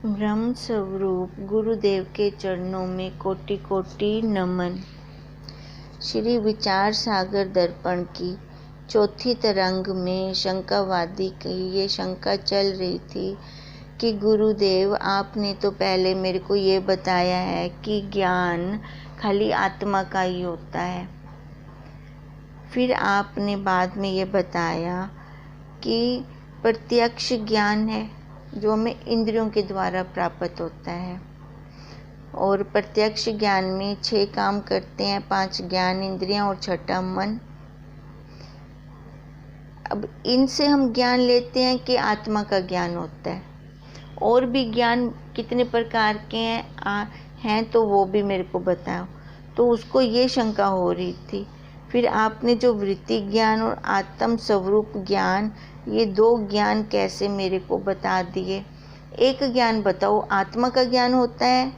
ब्रह्म स्वरूप गुरुदेव के चरणों में कोटि कोटि नमन। श्री विचार सागर दर्पण की चौथी तरंग में शंकावादी की ये शंका चल रही थी कि गुरुदेव आपने तो पहले मेरे को ये बताया है कि ज्ञान खाली आत्मा का ही होता है, फिर आपने बाद में ये बताया कि प्रत्यक्ष ज्ञान है जो हमें इंद्रियों के द्वारा प्राप्त होता है, और प्रत्यक्ष ज्ञान में 6 काम करते हैं, 5 ज्ञान इंद्रियां और 6ठा मन। अब इनसे हम ज्ञान लेते हैं कि आत्मा का ज्ञान होता है, और भी ज्ञान कितने प्रकार के हैं तो वो भी मेरे को बताओ। तो उसको ये शंका हो रही थी। फिर आपने जो वृत्ति ज्ञान और आत्म स्वरूप ज्ञान, ये 2 ज्ञान कैसे मेरे को बता दिए। एक ज्ञान बताओ आत्मा का ज्ञान होता है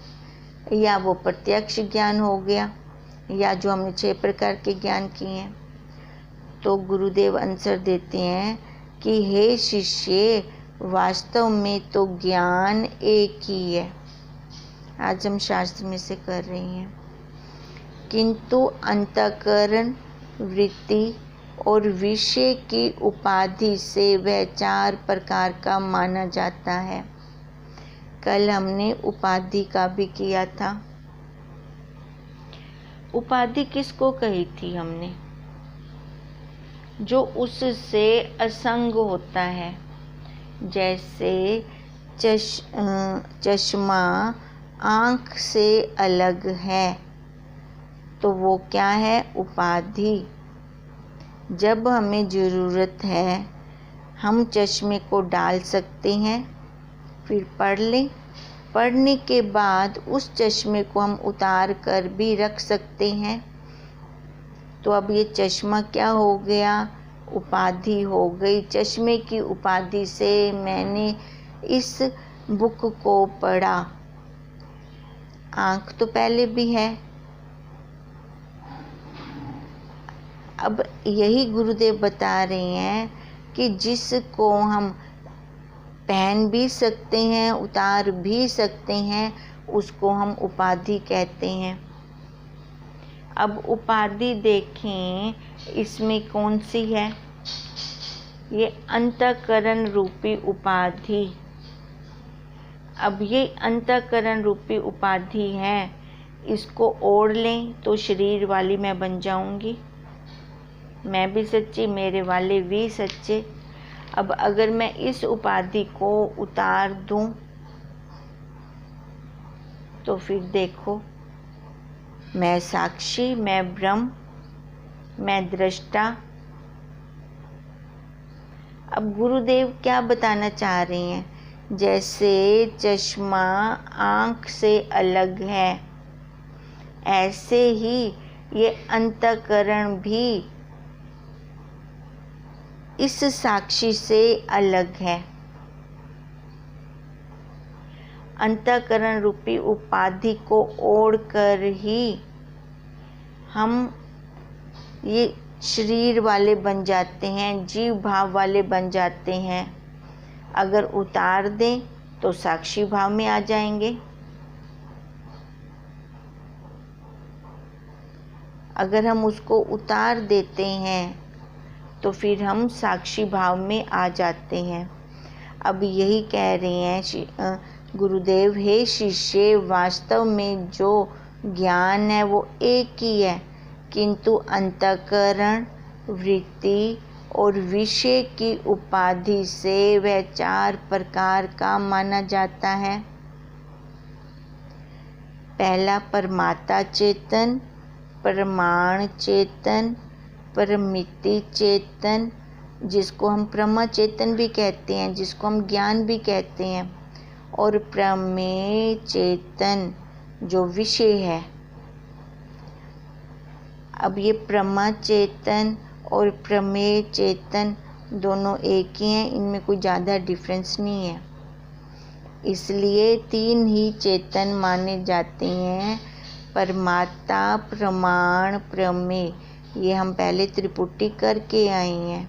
या वो प्रत्यक्ष ज्ञान हो गया, या जो हमने 6 प्रकार के ज्ञान किए हैं। तो गुरुदेव आंसर देते हैं कि हे शिष्य, वास्तव में तो ज्ञान एक ही है। आज हम शास्त्र में से कर रहे हैं, किंतु अंतःकरण, वृत्ति और विषय की उपाधि से वह 4 प्रकार का माना जाता है। कल हमने उपाधि का भी किया था। उपाधि किसको कही थी हमने? जो उससे असंग होता है। जैसे चश्मा आँख से अलग है तो वो क्या है? उपाधि। जब हमें ज़रूरत है हम चश्मे को डाल सकते हैं, फिर पढ़ लें। पढ़ने के बाद उस चश्मे को हम उतार कर भी रख सकते हैं। तो अब ये चश्मा क्या हो गया? उपाधि हो गई। चश्मे की उपाधि से मैंने इस बुक को पढ़ा। आँख तो पहले भी है। अब यही गुरुदेव बता रहे हैं कि जिसको हम पहन भी सकते हैं, उतार भी सकते हैं, उसको हम उपाधि कहते हैं। अब उपाधि देखें, इसमें कौन सी है? ये अंतःकरण रूपी उपाधि। अब ये अंतःकरण रूपी उपाधि है, इसको ओढ़ लें तो शरीर वाली मैं बन जाऊंगी। मैं भी सच्ची, मेरे वाले भी सच्चे। अब अगर मैं इस उपाधि को उतार दूं तो फिर देखो, मैं साक्षी, मैं ब्रह्म, मैं दृष्टा। अब गुरुदेव क्या बताना चाह रहे हैं? जैसे चश्मा आँख से अलग है, ऐसे ही ये अंतःकरण भी इस साक्षी से अलग है। अंतःकरण रूपी उपाधि को ओढ़ कर ही हम ये शरीर वाले बन जाते हैं, जीव भाव वाले बन जाते हैं। अगर उतार दें तो साक्षी भाव में आ जाएंगे। अगर हम उसको उतार देते हैं तो फिर हम साक्षी भाव में आ जाते हैं। अब यही कह रहे हैं गुरुदेव, हे शिष्य, वास्तव में जो ज्ञान है वो एक ही है, किंतु अंतःकरण, वृत्ति और विषय की उपाधि से वह 4 प्रकार का माना जाता है। पहला परमात्मा चेतन, प्रमाण चेतन, परमिति चेतन, जिसको हम प्रमा चेतन भी कहते हैं, जिसको हम ज्ञान भी कहते हैं, और प्रमेय चेतन जो विषय है। अब ये प्रमा चेतन और प्रमेय चेतन दोनों एक ही हैं, इनमें कोई ज़्यादा डिफरेंस नहीं है। इसलिए 3 ही चेतन माने जाते हैं, परमात्मा, प्रमाण, प्रमेय। ये हम पहले त्रिपुटी करके आए हैं।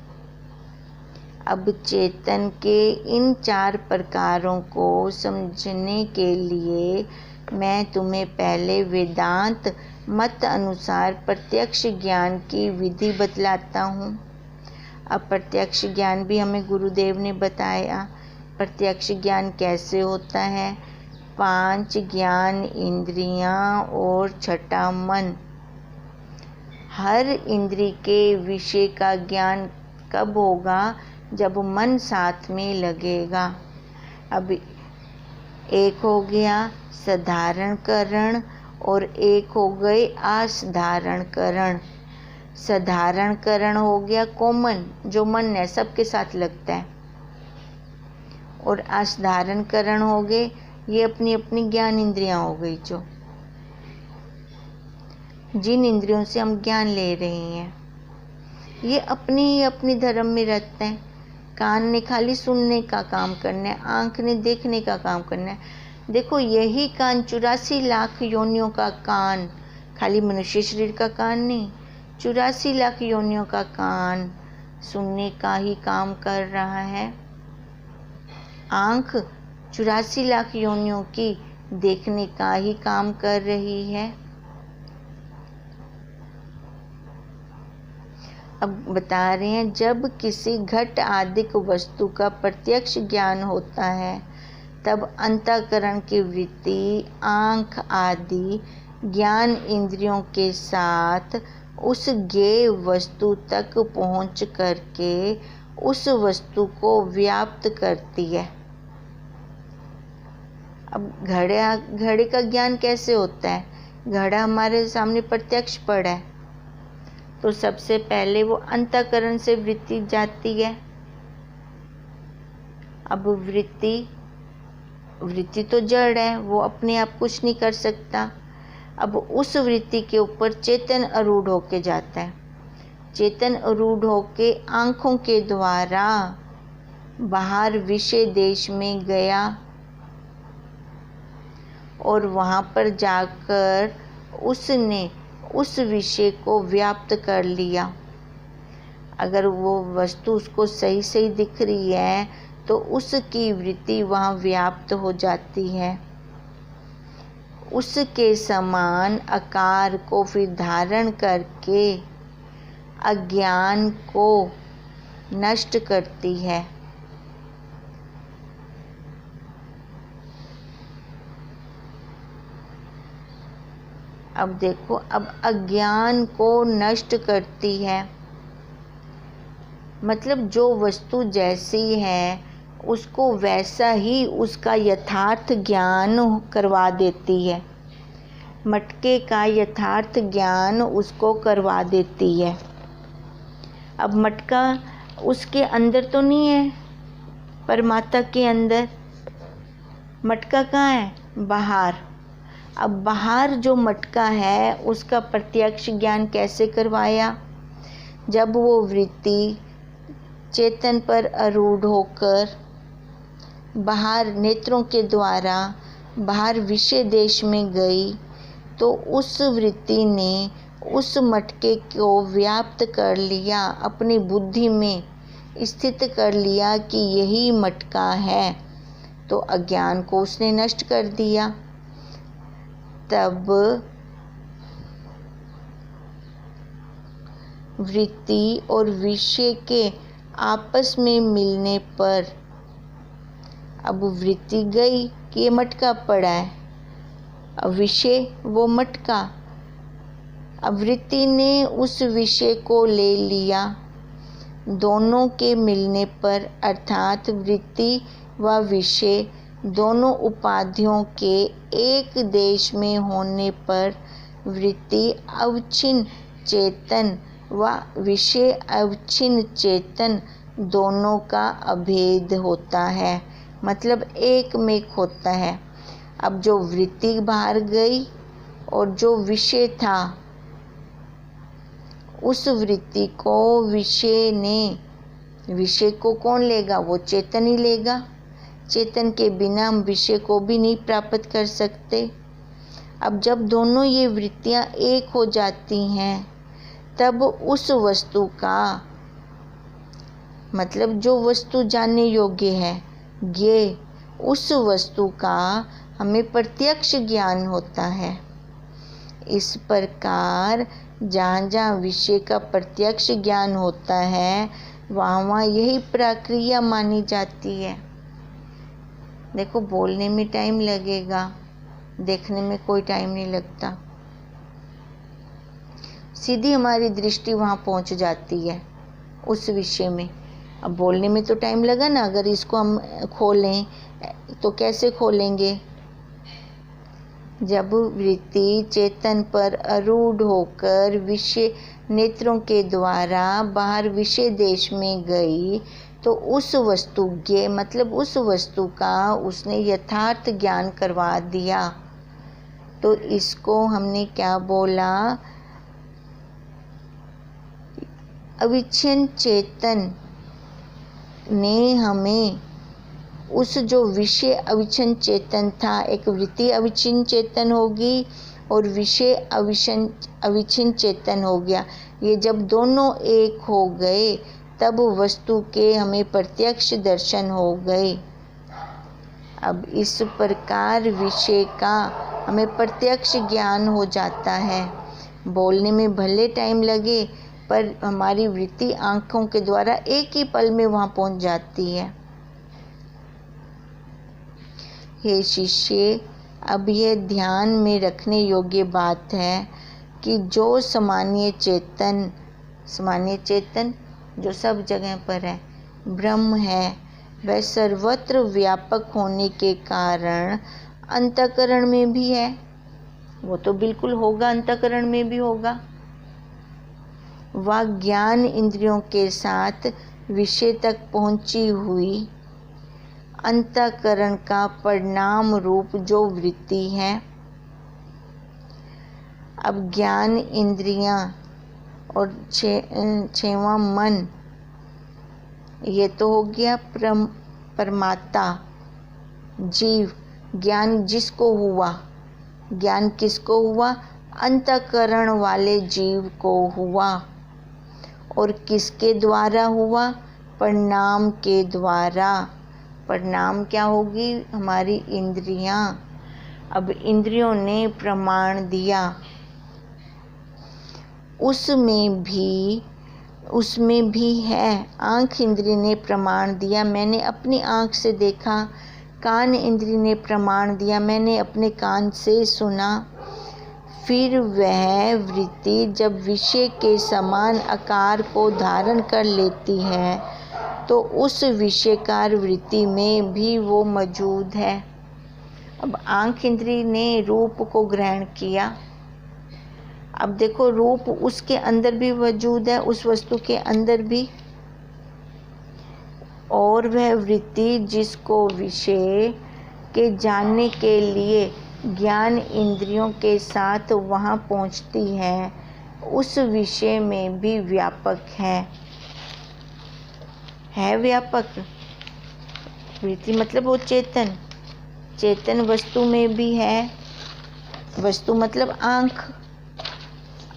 अब चेतन के इन 4 प्रकारों को समझने के लिए मैं तुम्हें पहले वेदांत मत अनुसार प्रत्यक्ष ज्ञान की विधि बतलाता हूँ। अब प्रत्यक्ष ज्ञान भी हमें गुरुदेव ने बताया। प्रत्यक्ष ज्ञान कैसे होता है? 5 ज्ञान इंद्रियां और 6ठा मन। हर इंद्री के विषय का ज्ञान कब होगा? जब मन साथ में लगेगा। अब एक हो गया साधारणकरण और एक हो गए असाधारणकरण। साधारणकरण हो गया कॉमन, जो मन है सबके साथ लगता है, और असाधारणकरण हो गए ये अपनी अपनी ज्ञान इंद्रियां हो गई, जो जिन इंद्रियों से हम ज्ञान ले रहे हैं ये अपनी ही अपनी धर्म में रहते हैं। कान ने खाली सुनने का काम करना है, आँख ने देखने का काम करना है। देखो यही कान 84 लाख योनियों का कान, खाली मनुष्य शरीर का कान नहीं, 84 लाख योनियों का कान सुनने का ही काम कर रहा है। आँख 84 लाख योनियों की देखने का ही काम कर रही है। अब बता रहे हैं जब किसी घट आदिक वस्तु का प्रत्यक्ष ज्ञान होता है तब अंतःकरण की वृत्ति आँख आदि ज्ञान इंद्रियों के साथ उस ज्ञेय वस्तु तक पहुँच करके उस वस्तु को व्याप्त करती है। अब घड़े का ज्ञान कैसे होता है? घड़ा हमारे सामने प्रत्यक्ष पड़ा है तो सबसे पहले वो अंतःकरण से वृत्ति जाती है। अब वृत्ति तो जड़ है, वो अपने आप कुछ नहीं कर सकता। अब उस वृत्ति के ऊपर चेतन आरूढ़ होके जाता है। चेतन आरूढ़ होके आँखों के द्वारा बाहर विषय देश में गया और वहाँ पर जाकर उसने उस विषय को व्याप्त कर लिया। अगर वो वस्तु उसको सही सही दिख रही है तो उसकी वृत्ति वहाँ व्याप्त हो जाती है। उसके समान आकार को फिर धारण करके अज्ञान को नष्ट करती है। अब देखो, अब अज्ञान को नष्ट करती है मतलब जो वस्तु जैसी है उसको वैसा ही उसका यथार्थ ज्ञान करवा देती है। मटके का यथार्थ ज्ञान उसको करवा देती है। अब मटका उसके अंदर तो नहीं है, परमात्मा के अंदर। मटका कहाँ है? बाहर। अब बाहर जो मटका है उसका प्रत्यक्ष ज्ञान कैसे करवाया? जब वो वृत्ति चेतन पर आरूढ़ होकर बाहर नेत्रों के द्वारा बाहर विषय देश में गई तो उस वृत्ति ने उस मटके को व्याप्त कर लिया, अपनी बुद्धि में स्थित कर लिया कि यही मटका है, तो अज्ञान को उसने नष्ट कर दिया। तब वृत्ति और विषय के आपस में मिलने पर अब वृत्ति गई कि ये मटका पड़ा है, अब विषय वो मटका। अब वृत्ति ने उस विषय को ले लिया। दोनों के मिलने पर अर्थात वृत्ति व विषय दोनों उपाधियों के एक देश में होने पर वृत्ति अवच्छिन्न चेतन व विषय अवच्छिन्न चेतन दोनों का अभेद होता है, मतलब एक में एक होता है। अब जो वृत्ति बाहर गई और जो विषय था उस वृत्ति को विषय को कौन लेगा? वो चेतन ही लेगा। चेतन के बिना हम विषय को भी नहीं प्राप्त कर सकते। अब जब दोनों ये वृत्तियां एक हो जाती हैं तब उस वस्तु का मतलब जो वस्तु जानने योग्य है, ये उस वस्तु का हमें प्रत्यक्ष ज्ञान होता है। इस प्रकार जहाँ जहाँ विषय का प्रत्यक्ष ज्ञान होता है, वहाँ वहाँ यही प्रक्रिया मानी जाती है। देखो, बोलने में टाइम लगेगा, देखने में कोई टाइम नहीं लगता। सीधी हमारी दृष्टि वहाँ पहुँच जाती है उस विषय में। अब बोलने में तो टाइम लगा ना, अगर इसको हम खोलें तो कैसे खोलेंगे? जब वृत्ति चेतन पर आरूढ़ होकर विषय नेत्रों के द्वारा बाहर विषय देश में गई, तो उस वस्तुज्ञ मतलब उस वस्तु का उसने यथार्थ ज्ञान करवा दिया। तो इसको हमने क्या बोला? अविच्छिन्न चेतन ने हमें उस जो विषय अविच्छिन्न चेतन था, एक वृत्ति अविच्छिन्न चेतन होगी और विषय अविच्छिन्न चेतन हो गया। ये जब दोनों एक हो गए तब वस्तु के हमें प्रत्यक्ष दर्शन हो गए। अब इस प्रकार विषय का हमें प्रत्यक्ष ज्ञान हो जाता है। बोलने में भले टाइम लगे, पर हमारी वृत्ति आँखों के द्वारा एक ही पल में वहाँ पहुँच जाती है। हे शिष्य, अब यह ध्यान में रखने योग्य बात है कि जो सामान्य चेतन जो सब जगह पर है, ब्रह्म है, वह सर्वत्र व्यापक होने के कारण अंतःकरण में भी है। वो तो बिल्कुल होगा, अंतःकरण में भी होगा। वह ज्ञान इंद्रियों के साथ विषय तक पहुंची हुई अंतःकरण का परिणाम रूप जो वृत्ति है। अब ज्ञान इंद्रियां और छेवां मन, ये तो हो गया परमात्मा जीव। ज्ञान जिसको हुआ, ज्ञान किसको हुआ? अंतःकरण वाले जीव को हुआ। और किसके द्वारा हुआ? परिणाम के द्वारा। परिणाम क्या होगी? हमारी इंद्रियां। अब इंद्रियों ने प्रमाण दिया, उसमें भी है। आँख इंद्रिय ने प्रमाण दिया, मैंने अपनी आँख से देखा। कान इंद्रिय ने प्रमाण दिया, मैंने अपने कान से सुना। फिर वह वृत्ति जब विषय के समान आकार को धारण कर लेती है, तो उस विषयकार वृत्ति में भी वो मौजूद है। अब आँख इंद्रिय ने रूप को ग्रहण किया। अब देखो, रूप उसके अंदर भी मौजूद है, उस वस्तु के अंदर भी। और वह वृत्ति जिसको विषय के जानने के लिए ज्ञान इंद्रियों के साथ वहाँ पहुँचती है, उस विषय में भी व्यापक है व्यापक। वृत्ति मतलब वो चेतन वस्तु में भी है। वस्तु मतलब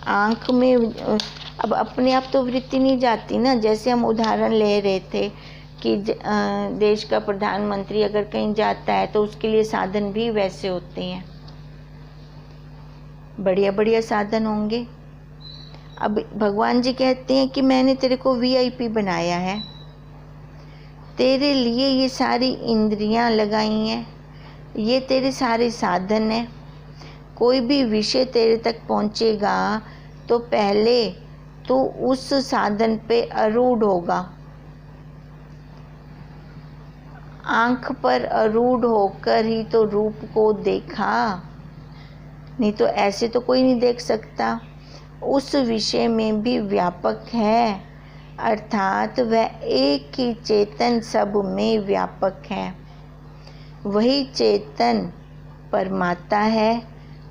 आँख में। अब अपने आप तो वृत्ति नहीं जाती ना। जैसे हम उदाहरण ले रहे थे कि देश का प्रधानमंत्री अगर कहीं जाता है तो उसके लिए साधन भी वैसे होते हैं, बढ़िया बढ़िया साधन होंगे। अब भगवान जी कहते हैं कि मैंने तेरे को VIP बनाया है, तेरे लिए ये सारी इंद्रियां लगाई हैं, ये तेरे सारे साधन हैं। कोई भी विषय तेरे तक पहुंचेगा तो पहले तो उस साधन पे आरूढ़ होगा। आँख पर आरूढ़ होकर ही तो रूप को देखा, नहीं तो ऐसे तो कोई नहीं देख सकता। उस विषय में भी व्यापक है, अर्थात वह एक ही चेतन सब में व्यापक है। वही चेतन परमात्मा है,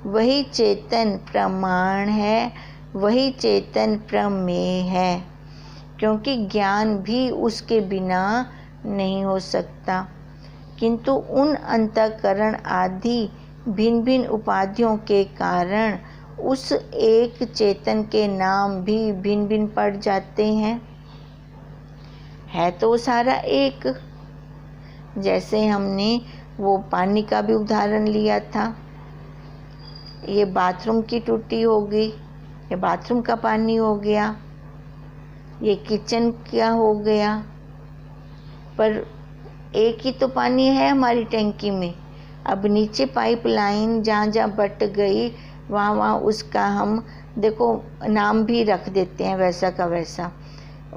वही चेतन प्रमाण है, वही चेतन प्रमेय है। क्योंकि ज्ञान भी उसके बिना नहीं हो सकता, किंतु उन अंतःकरण आदि भिन्न भिन्न उपाधियों के कारण उस एक चेतन के नाम भी भिन्न भिन्न पड़ जाते हैं। है तो वो सारा एक। जैसे हमने वो पानी का भी उदाहरण लिया था, ये बाथरूम की टूटी होगी, ये बाथरूम का पानी हो गया, ये किचन का हो गया, पर एक ही तो पानी है हमारी टंकी में। अब नीचे पाइपलाइन जहाँ जहाँ बट गई वहाँ वहाँ उसका हम देखो नाम भी रख देते हैं वैसा का वैसा।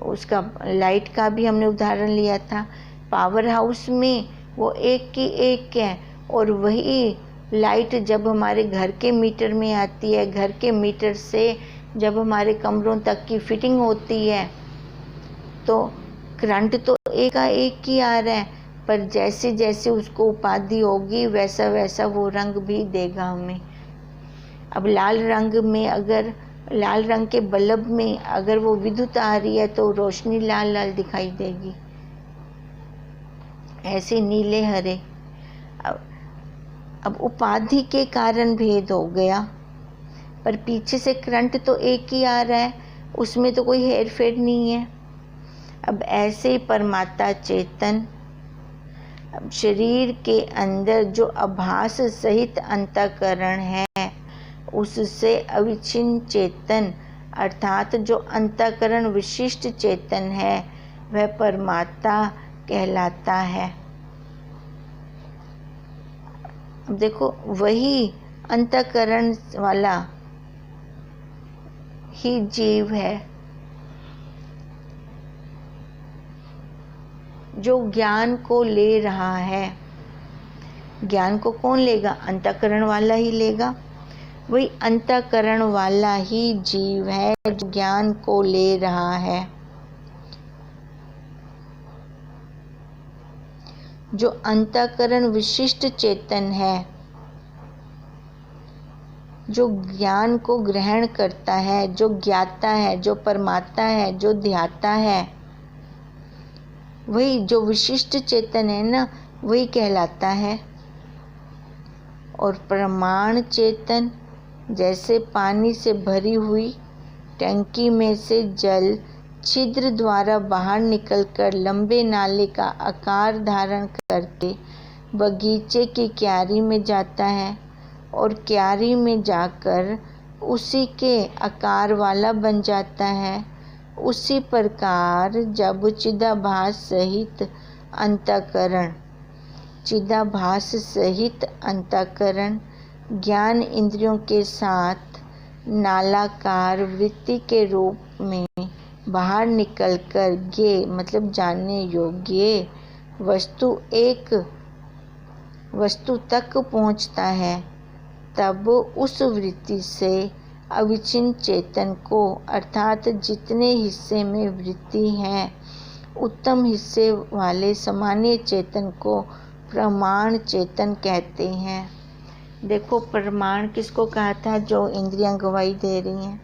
उसका लाइट का भी हमने उदाहरण लिया था। पावर हाउस में वो एक की एक है, और वही लाइट जब हमारे घर के मीटर में आती है, घर के मीटर से जब हमारे कमरों तक की फिटिंग होती है, तो करंट तो एक का एक ही आ रहा है, पर जैसे जैसे उसको उपाधि होगी वैसा वैसा वो रंग भी देगा हमें। अब लाल रंग में, अगर लाल रंग के बल्ब में अगर वो विद्युत आ रही है तो रोशनी लाल लाल दिखाई देगी, ऐसे नीले हरे। अब उपाधि के कारण भेद हो गया, पर पीछे से करंट तो एक ही आ रहा है, उसमें तो कोई हेर फेर नहीं है। अब ऐसे परमात्मा चेतन, अब शरीर के अंदर जो आभास सहित अंतःकरण है उससे अविच्छिन्न चेतन अर्थात जो अंतःकरण विशिष्ट चेतन है वह परमात्मा कहलाता है। अब देखो वही अंतःकरण वाला ही जीव है जो ज्ञान को ले रहा है। ज्ञान को कौन लेगा? अंतःकरण वाला ही लेगा। वही अंतःकरण वाला ही जीव है जो ज्ञान को ले रहा है, जो अंतःकरण विशिष्ट चेतन है, जो ज्ञान को ग्रहण करता है, जो ज्ञाता है, जो परमात्मा है, जो ध्याता है, वही जो विशिष्ट चेतन है ना, वही कहलाता है। और प्रमाण चेतन जैसे पानी से भरी हुई टंकी में से जल छिद्र द्वारा बाहर निकलकर लंबे नाले का आकार धारण करके बगीचे की क्यारी में जाता है और क्यारी में जाकर उसी के आकार वाला बन जाता है, उसी प्रकार जब चिदाभास सहित अंतःकरण, चिदाभास सहित अंतःकरण ज्ञान इंद्रियों के साथ नालाकार वृत्ति के रूप में बाहर निकलकर ये मतलब जानने योग्य वस्तु तक पहुंचता है, तब उस वृत्ति से अविच्छिन्न चेतन को अर्थात जितने हिस्से में वृत्ति है उत्तम हिस्से वाले सामान्य चेतन को प्रमाण चेतन कहते हैं। देखो प्रमाण किसको कहा था? जो इंद्रियां गवाही दे रही हैं।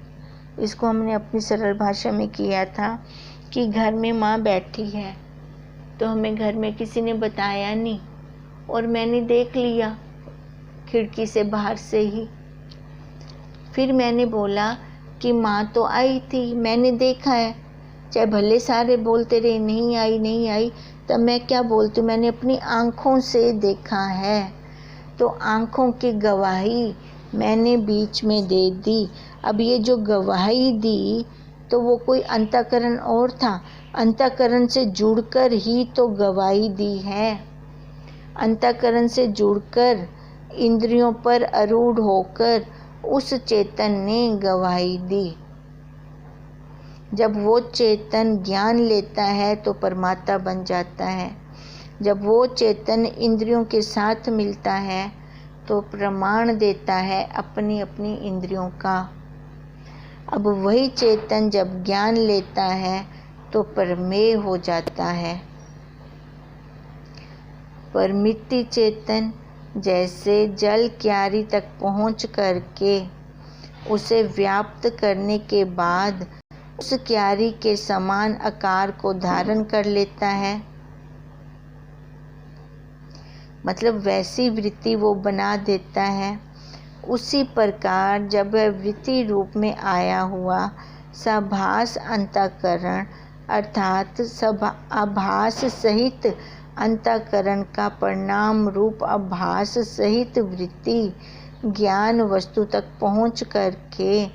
इसको हमने अपनी सरल भाषा में किया था कि घर में माँ बैठी है तो हमें घर में किसी ने बताया नहीं और मैंने देख लिया खिड़की से बाहर से ही। फिर मैंने बोला कि माँ तो आई थी, मैंने देखा है, चाहे भले सारे बोलते रहे नहीं आई नहीं आई, तब मैं क्या बोलती, मैंने अपनी आँखों से देखा है। तो आँखों की गवाही मैंने बीच में दे दी। अब ये जो गवाही दी तो वो कोई अंतःकरण और था, अंतःकरण से जुड़कर ही तो गवाही दी है। अंतःकरण से जुड़कर इंद्रियों पर आरूढ़ होकर उस चेतन ने गवाही दी। जब वो चेतन ज्ञान लेता है तो परमात्मा बन जाता है। जब वो चेतन इंद्रियों के साथ मिलता है तो प्रमाण देता है अपनी अपनी इंद्रियों का। अब वही चेतन जब ज्ञान लेता है तो परमेय हो जाता है। परमिति चेतन जैसे जल क्यारी तक पहुँच करके उसे व्याप्त करने के बाद उस क्यारी के समान आकार को धारण कर लेता है, मतलब वैसी वृत्ति वो बना देता है। उसी प्रकार जब वह वृत्ति रूप में आया हुआ सभास अंतःकरण अर्थात सब आभास सहित अंतःकरण का परिणाम रूप आभास सहित वृत्ति ज्ञान वस्तु तक पहुँच करके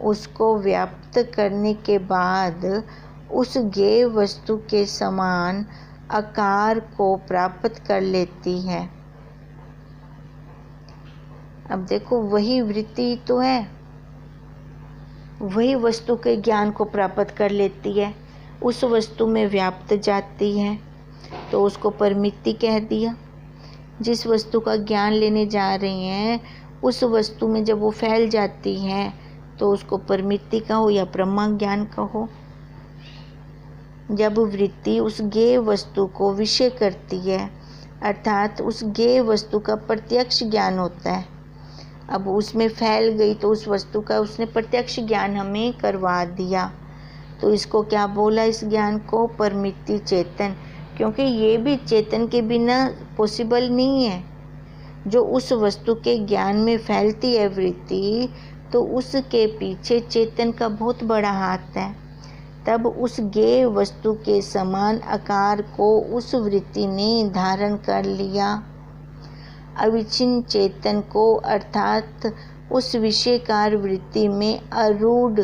उसको व्याप्त करने के बाद उस ज्ञेय वस्तु के समान आकार को प्राप्त कर लेती है। अब देखो, वही वृत्ति तो है, वही वस्तु के ज्ञान को प्राप्त कर लेती है, उस वस्तु में व्याप्त जाती है, तो उसको परिमिति कह दिया। जिस वस्तु का ज्ञान लेने जा रहे हैं उस वस्तु में जब वो फैल जाती है तो उसको परिमिति कहो या ब्रह्म ज्ञान कहो। जब वृत्ति उस ज्ञेय वस्तु को विषय करती है अर्थात उस ज्ञेय वस्तु का प्रत्यक्ष ज्ञान होता है, अब उसमें फैल गई तो उस वस्तु का उसने प्रत्यक्ष ज्ञान हमें करवा दिया, तो इसको क्या बोला, इस ज्ञान को परिमिति चेतन, क्योंकि ये भी चेतन के बिना पॉसिबल नहीं है। जो उस वस्तु के ज्ञान में फैलती है वृत्ति, तो उसके पीछे चेतन का बहुत बड़ा हाथ है। तब उस ज्ञेय वस्तु के समान आकार को उस वृत्ति ने धारण कर लिया। अविच्छिन्न चेतन को अर्थात उस विषयकार वृत्ति में आरूढ़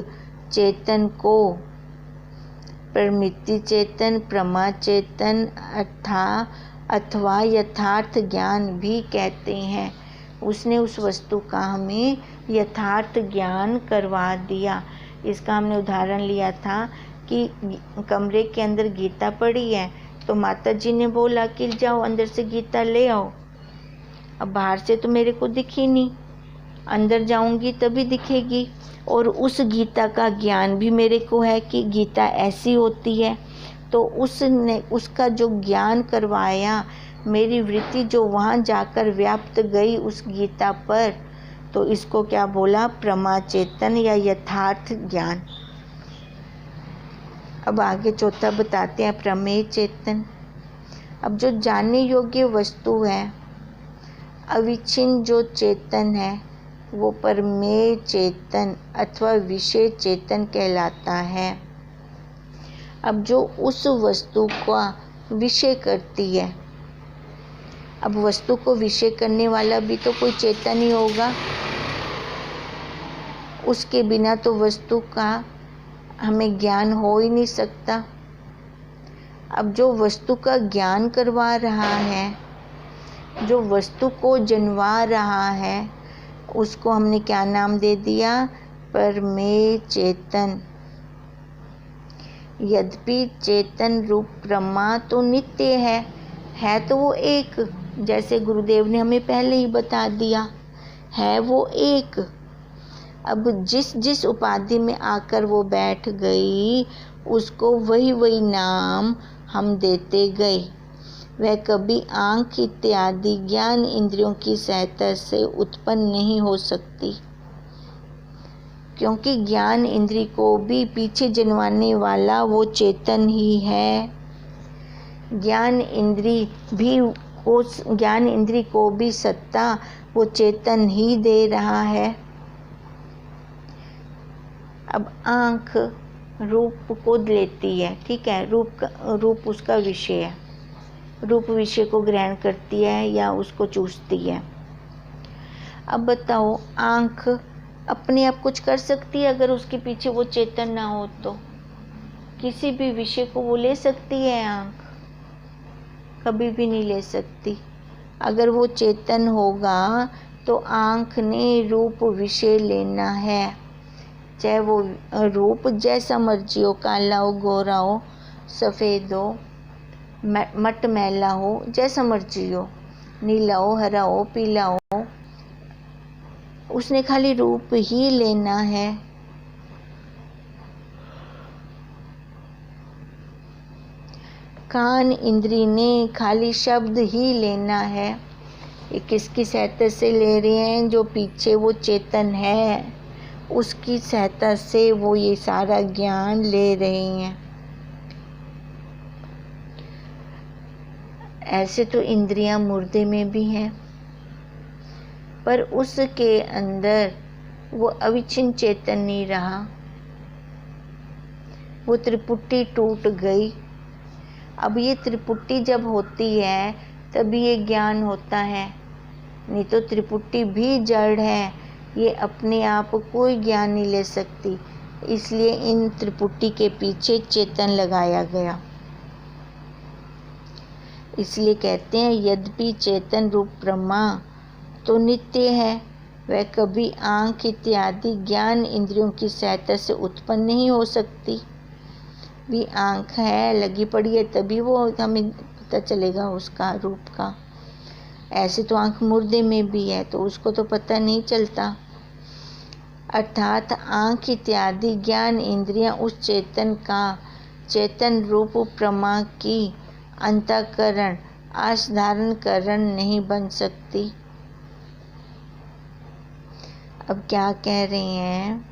चेतन को प्रमिति चेतन, प्रमा चेतन अथवा यथार्थ ज्ञान भी कहते हैं। उसने उस वस्तु का हमें यथार्थ ज्ञान करवा दिया। इसका हमने उदाहरण लिया था कि कमरे के अंदर गीता पड़ी है तो माता जी ने बोला कि जाओ अंदर से गीता ले आओ। अब बाहर से तो मेरे को दिखी नहीं, अंदर जाऊंगी तभी दिखेगी, और उस गीता का ज्ञान भी मेरे को है कि गीता ऐसी होती है, तो उसने उसका जो ज्ञान करवाया, मेरी वृत्ति जो वहाँ जाकर व्याप्त गई उस गीता पर, तो इसको क्या बोला, प्रमा चेतन या यथार्थ ज्ञान। अब आगे चौथा बताते हैं प्रमेय चेतन। अब जो जानने योग्य वस्तु है, अविच्छिन्न जो चेतन है, वो प्रमेय चेतन अथवा विषय चेतन कहलाता है। अब जो उस वस्तु का विषय करती है, अब वस्तु को विषय करने वाला भी तो कोई चेतन ही होगा, उसके बिना तो वस्तु का हमें ज्ञान हो ही नहीं सकता। अब जो वस्तु का ज्ञान करवा रहा है, जो वस्तु को जन्मा रहा है, उसको हमने क्या नाम दे दिया, प्रमेय चेतन। यद्यपि चेतन रूप ब्रह्मा तो नित्य है तो वो एक, जैसे गुरुदेव ने हमें पहले ही बता दिया, है वो एक। अब जिस उपाधि में आकर वो बैठ गई, उसको वही नाम हम देते गए। वह कभी आँख इत्यादि ज्ञान इंद्रियों की सहायता से उत्पन्न नहीं हो सकती, क्योंकि ज्ञान इंद्री को भी पीछे जन्माने वाला वो चेतन ही है। ज्ञान इंद्री को भी सत्ता वो चेतन ही दे रहा है। अब आँख रूप को लेती है, ठीक है, रूप उसका विषय है, रूप विषय को ग्रहण करती है या उसको चूसती है। अब बताओ, आँख अपने आप कुछ कर सकती है अगर उसके पीछे वो चेतन ना हो तो? किसी भी विषय को वो ले सकती है? आँख कभी भी नहीं ले सकती। अगर वो चेतन होगा तो आँख ने रूप विषय लेना है, चाहे वो रूप जैसा मर्जी हो, काला हो, गोरा हो, सफ़ेद हो, मटमैला हो, जैसा मर्जी हो, नीला हो, हरा हो, पीला हो, उसने खाली रूप ही लेना है। कान इंद्री ने खाली शब्द ही लेना है। ये किसकी सहायता से ले रहे हैं? जो पीछे वो चेतन है उसकी सहायता से वो ये सारा ज्ञान ले रहे हैं। ऐसे तो इंद्रियां मुर्दे में भी हैं, पर उसके अंदर वो अविच्छिन्न चेतन नहीं रहा। वो त्रिपुटी टूट गई। अब ये त्रिपुटी जब होती है तभी ये ज्ञान होता है, नहीं तो त्रिपुटी भी जड़ है, ये अपने आप कोई ज्ञान नहीं ले सकती। इसलिए इन त्रिपुटी के पीछे चेतन लगाया गया। इसलिए कहते हैं यद्यपि चेतन रूप ब्रह्मा तो नित्य है, वह कभी आँख इत्यादि ज्ञान इंद्रियों की सहायता से उत्पन्न नहीं हो सकती। भी आँख है लगी पड़ी है तभी वो हमें पता चलेगा उसका रूप का। ऐसे तो आँख मुर्दे में भी है तो उसको तो पता नहीं चलता। अर्थात आँख इत्यादि ज्ञान इंद्रियां उस चेतन का चेतन रूप प्रमा की अंतःकरण असाधारण करण नहीं बन सकती। अब क्या कह रहे हैं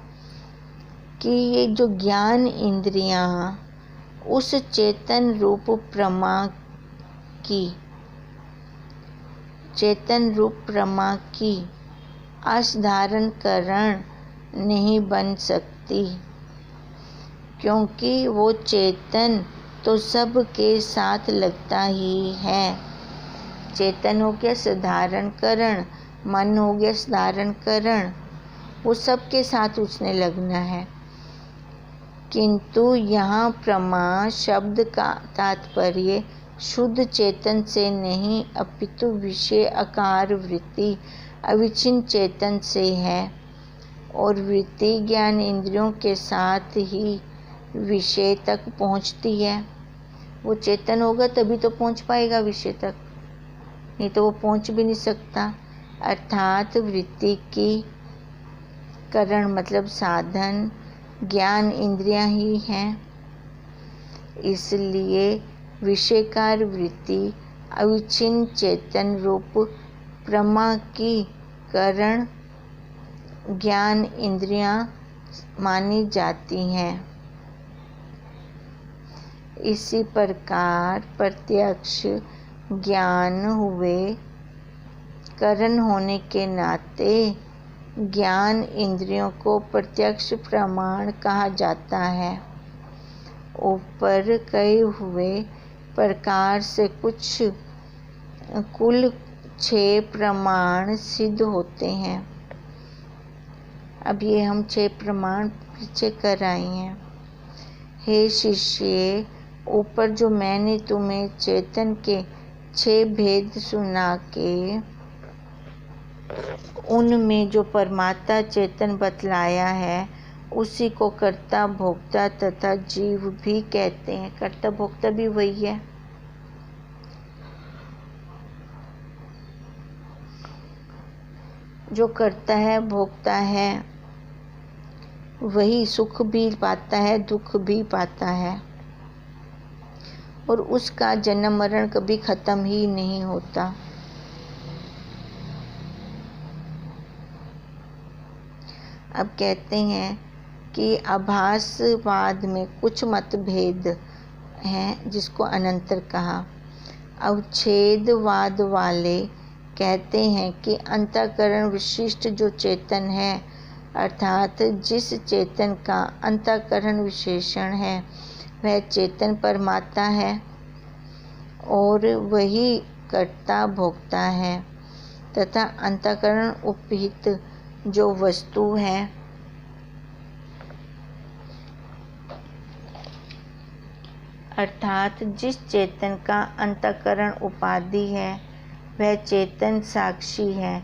कि ये जो ज्ञान इंद्रियां उस चेतन रूप प्रमा की असाधारण करण नहीं बन सकती, क्योंकि वो चेतन तो सब के साथ लगता ही है। चेतन हो गया साधारण करण, मन हो गया साधारण करण, वो सब के साथ उसने लगना है। किंतु यहाँ प्रमा शब्द का तात्पर्य शुद्ध चेतन से नहीं अपितु विषय आकार वृत्ति अविच्छिन्न चेतन से है, और वृत्ति ज्ञान इंद्रियों के साथ ही विषय तक पहुँचती है। वो चेतन होगा तभी तो पहुँच पाएगा विषय तक, नहीं तो वो पहुँच भी नहीं सकता। अर्थात वृत्ति की करण मतलब साधन ज्ञान इंद्रियां ही हैं। इसलिए विषयकार वृत्ति अविच्छिन्न चेतन रूप प्रमा की करण ज्ञान इंद्रियां मानी जाती हैं। इसी प्रकार प्रत्यक्ष ज्ञान हुए करण होने के नाते ज्ञान इंद्रियों को प्रत्यक्ष प्रमाण कहा जाता है। ऊपर कहे हुए प्रकार से कुल 6 प्रमाण सिद्ध होते हैं। अब ये हम 6 प्रमाण पीछे कर आए हैं। हे शिष्य, ऊपर जो मैंने तुम्हें चेतन के 6 भेद सुना के उनमें जो परमात्मा चेतन बतलाया है उसी को कर्ता भोक्ता तथा जीव भी कहते हैं। कर्ता भोक्ता भी वही है। जो करता है भोगता है वही सुख भी पाता है दुख भी पाता है, और उसका जन्म मरण कभी खत्म ही नहीं होता। अब कहते हैं कि आभासवाद में कुछ मतभेद हैं जिसको अनंतर कहा। अवच्छेदवाद वाले कहते हैं कि अंतःकरण विशिष्ट जो चेतन है, अर्थात जिस चेतन का अंतःकरण विशेषण है वह चेतन परमात्मा है और वही कर्ता भोक्ता है, तथा अंतःकरण उपहित जो वस्तु है अर्थात जिस चेतन का अंतःकरण उपाधि है वह चेतन साक्षी है।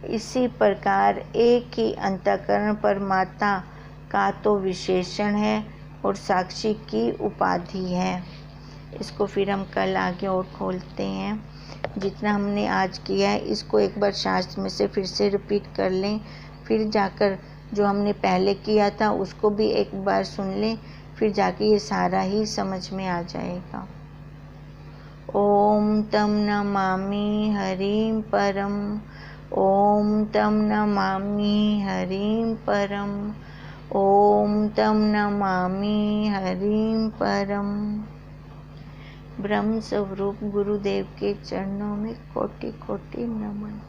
इसी प्रकार एक ही अंतःकरण परमात्मा का तो विशेषण है और साक्षी की उपाधि है। इसको फिर हम कल आगे और खोलते हैं। जितना हमने आज किया है इसको एक बार शास्त्र में से फिर से रिपीट कर लें, फिर जाकर जो हमने पहले किया था उसको भी एक बार सुन लें, फिर जाके ये सारा ही समझ में आ जाएगा। ओम तम नमामि हरिं परम, ओम तम नमामि हरिं परम, ओम तम नमामि हरिं परम। ब्रह्म स्वरूप गुरुदेव के चरणों में कोटि कोटि नमन।